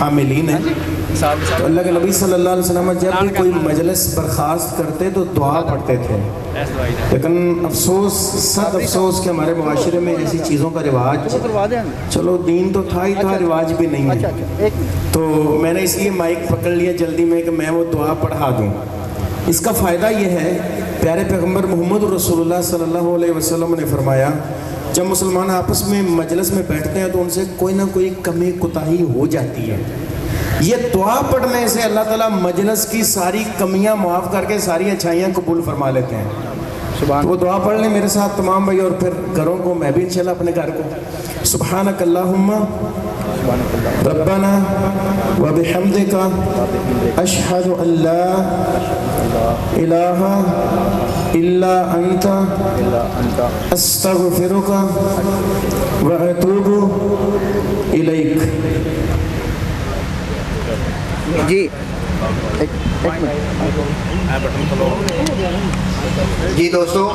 عاملین ہیں. تو اللہ کے نبی صلی اللہ علیہ وسلم جب بھی کوئی مجلس برخاست کرتے تو دعا پڑھتے تھے. لیکن افسوس سخت افسوس کہ ہمارے معاشرے میں ایسی چیزوں کا رواج، چلو دین تو تھا ہی تھا، رواج بھی نہیں ہے. تو میں نے اس لیے مائک پکڑ لیا جلدی میں کہ میں وہ دعا پڑھا دوں. اس کا فائدہ یہ ہے، پیارے پیغمبر محمد رسول اللہ صلی اللہ علیہ وسلم نے فرمایا جب مسلمان آپس میں مجلس میں بیٹھتے ہیں تو ان سے کوئی نہ کوئی کمی کوتاہی ہو جاتی ہے. یہ دعا پڑھنے سے اللہ تعالیٰ مجلس کی ساری کمیاں معاف کر کے ساری اچھائیاں قبول فرما لیتے ہیں. تو وہ دعا پڑھ لیں میرے ساتھ تمام بھائی، اور پھر گھروں کو، میں بھی انشاءاللہ اپنے گھر کو. سبحانک اللہم ربنا وبحمدک اشہد ان لا الہ الا انت استغفرک واتوب الیک. جی جی دوستو